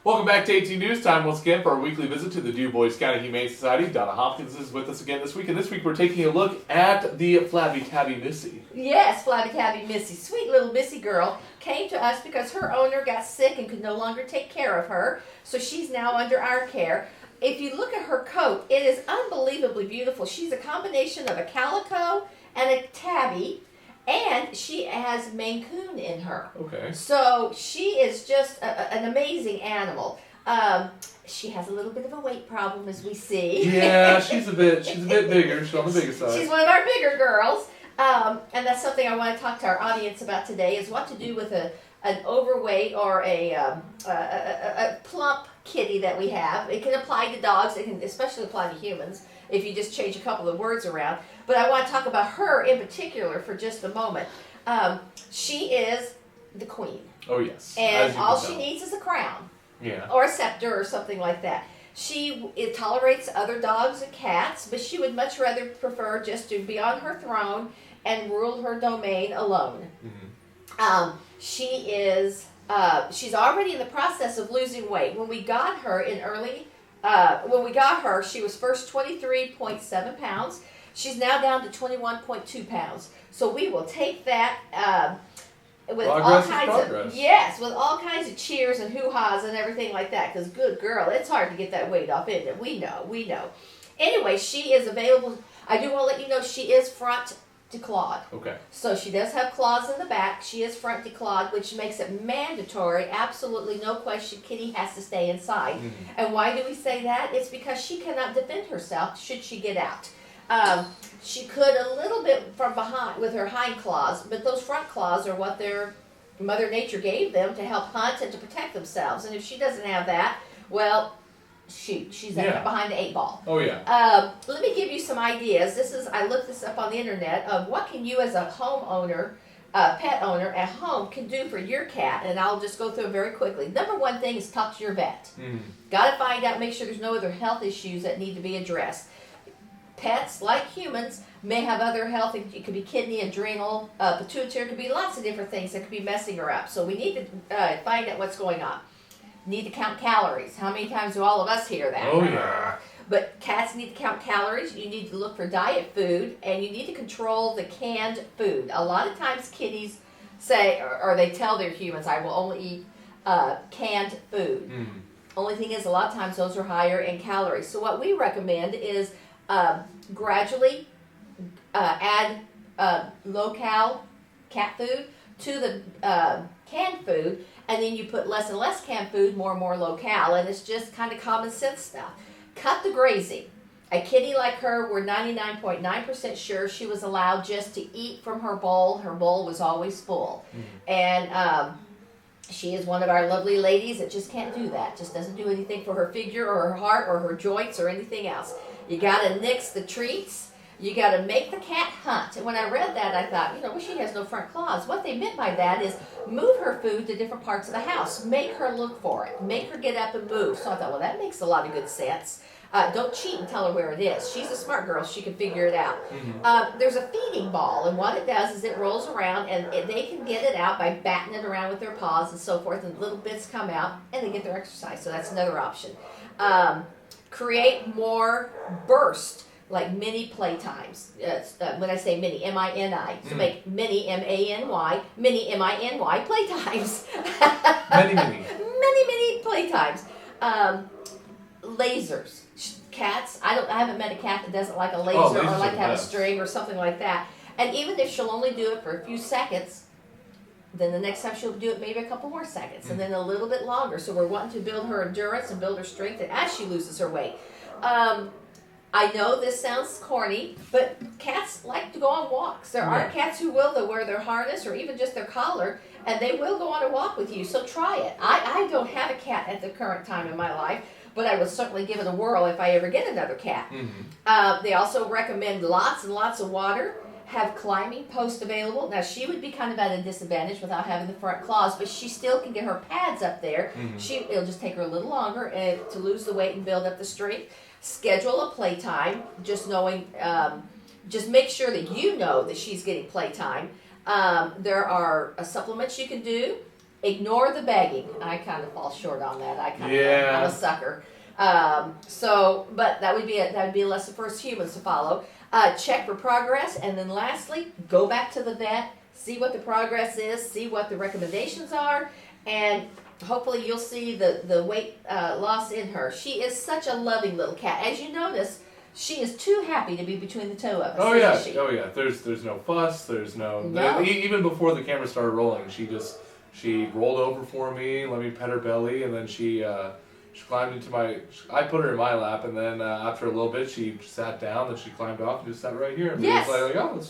Welcome back to 18 News Time once again for our weekly visit to the Dubois County Humane Society. Donna Hopkins is with us again this week, and this week we're taking a look at the Flabby Tabby Missy. Yes, Flabby Tabby Missy, sweet little Missy girl, came to us because her owner got sick and could no longer take care of her, so she's now under our care. If you look at her coat, it is unbelievably beautiful. She's a combination of a calico and a tabby, and she has Maine Coon in her. Okay. So she is just an amazing animal. She has a little bit of a weight problem, as we see. Yeah, she's a bit bigger. She's on the bigger side. She's one of our bigger girls. And that's something I want to talk to our audience about today, is what to do with an overweight or a plump kitty that we have. It can apply to dogs. It can especially apply to humans if you just change a couple of words around. But I want to talk about her in particular for just a moment. She is the queen. Oh, yes. And all she needs is a crown. Yeah. Or a scepter or something like that. It tolerates other dogs and cats, but she would much rather prefer just to be on her throne and rule her domain alone. Mm-hmm. She's already in the process of losing weight. When we got her she was first 23.7 pounds. She's now down to 21.2 pounds. So we will take that with all kinds of cheers and hoo-has and everything like that. Because good girl, it's hard to get that weight off, isn't it? We know. Anyway, she is available. I do want to let you know she is front declawed. Okay. So she does have claws in the back. She is front declawed, which makes it mandatory. Absolutely no question. Kitty has to stay inside. Mm-hmm. And why do we say that? It's because she cannot defend herself should she get out. She could a little bit from behind with her hind claws, but those front claws are what their Mother Nature gave them to help hunt and to protect themselves. And if she doesn't have that, well, shoot, she's behind the 8 ball. Oh yeah. Let me give you some ideas. I looked this up on the internet of what can you as a homeowner, pet owner at home can do for your cat, and I'll just go through them very quickly. Number one thing is talk to your vet. Mm. Got to find out, make sure there's no other health issues that need to be addressed. Pets, like humans, may have other health. It could be kidney, adrenal, pituitary. It could be lots of different things that could be messing her up. So we need to find out what's going on. Need to count calories. How many times do all of us hear that? Oh, yeah. But cats need to count calories. You need to look for diet food, and you need to control the canned food. A lot of times kitties say, or they tell their humans, I will only eat canned food. Mm. Only thing is, a lot of times those are higher in calories. So what we recommend is gradually add low-cal cat food to the canned food, and then you put less and less canned food, more and more low-cal, and it's just kind of common sense stuff. Cut the grazing. A kitty like her, we're 99.9% sure she was allowed just to eat from her bowl. Her bowl was always full. Mm-hmm. And she is one of our lovely ladies that just can't do that. Just doesn't do anything for her figure or her heart or her joints or anything else. You got to nix the treats. You got to make the cat hunt. And when I read that, I thought, well, she has no front claws. What they meant by that is move her food to different parts of the house. Make her look for it. Make her get up and move. So I thought, well, that makes a lot of good sense. Don't cheat and tell her where it is. She's a smart girl. She can figure it out. Mm-hmm. There's a feeding ball, and what it does is it rolls around, and they can get it out by batting it around with their paws and so forth, and little bits come out, and they get their exercise. So that's another option. Create more burst, like mini playtimes. When I say mini, M-I-N-I. So make mini, M-A-N-Y, mini, M-I-N-Y playtimes. Many playtimes. Lasers. Cats, I haven't met a cat that doesn't like a laser or like to have a string or something like that. And even if she'll only do it for a few seconds, then the next time she'll do it maybe a couple more seconds, and then a little bit longer. So we're wanting to build her endurance and build her strength as she loses her weight. I know this sounds corny, but cats like to go on walks. There are cats who will. They'll wear their harness or even just their collar, and they will go on a walk with you. So try it. I don't have a cat at the current time in my life, but I would certainly give it a whirl if I ever get another cat. Mm-hmm. They also recommend lots and lots of water. Have climbing posts available. Now, she would be kind of at a disadvantage without having the front claws, but she still can get her pads up there. Mm-hmm. It'll just take her a little longer to lose the weight and build up the strength. Schedule a playtime, just knowing, just make sure that you know that she's getting playtime. There are supplements you can do. ignore the begging. I kind of fall short on that. I'm a sucker. But that would be a lesson for us humans to follow. Check for progress, and then lastly, go back to the vet, see what the progress is, see what the recommendations are, and hopefully you'll see the weight loss in her. She is such a loving little cat. As you notice, she is too happy to be between the two of us. Oh yeah, oh yeah. There's no fuss. There's no. Even before the camera started rolling, she rolled over for me, let me pet her belly, and then she climbed into I put her in my lap, and then after a little bit, she sat down, then she climbed off and just sat right here. And yes. We was like, oh,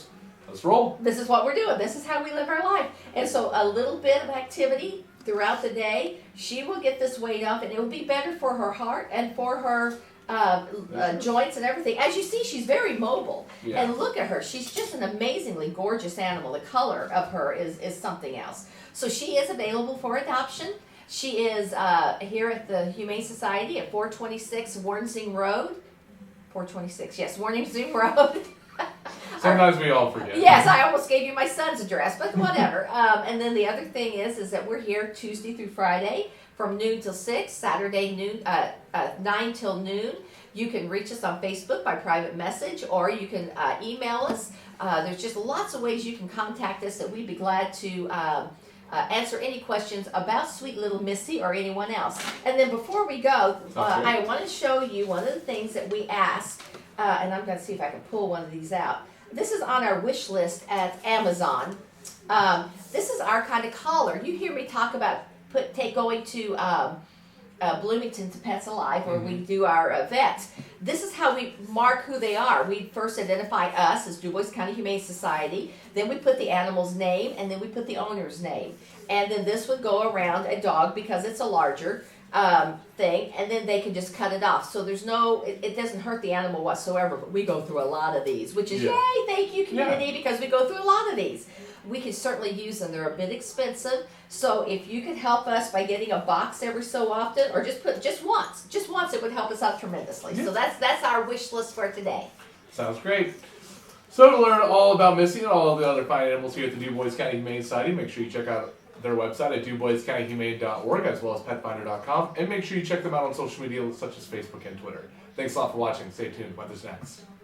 let's roll. This is what we're doing. This is how we live our life. And so a little bit of activity throughout the day, she will get this weight off, and it will be better for her heart and for her joints and everything. As you see, she's very mobile. Yeah. And look at her. She's just an amazingly gorgeous animal. The color of her is something else. So she is available for adoption. She is here at the Humane Society at 426 Warnzing Road. 426, yes, Warnzing Road. Sometimes we all forget. Yes, I almost gave you my son's address, but whatever. And then the other thing is that we're here Tuesday through Friday from noon till 6, Saturday 9 till noon. You can reach us on Facebook by private message, or you can email us. There's just lots of ways you can contact us that we'd be glad to answer any questions about sweet little Missy or anyone else. And then before we go, I want to show you one of the things that we asked, and I'm going to see if I can pull one of these out. This is on our wish list at Amazon. This is our kind of collar. You hear me talk about going to Bloomington to Pets Alive, where we do our vets. This is how we mark who they are. We first identify us as Dubois County Humane Society, then we put the animal's name, and then we put the owner's name. And then this would go around a dog because it's a larger thing, and then they can just cut it off. So there's it doesn't hurt the animal whatsoever, but we go through a lot of these, which is yay, thank you community, because we go through a lot of these. We can certainly use them. They're a bit expensive, so if you could help us by getting a box every so often, or just once, it would help us out tremendously. So that's our wish list for today. Sounds great. So to learn all about Missy and all of the other fine animals here at the Dubois County Humane Society, make sure you check out their website at duboiscountyhumane.org as well as petfinder.com, and make sure you check them out on social media such as Facebook and Twitter. Thanks a lot for watching. Stay tuned. Weather's next.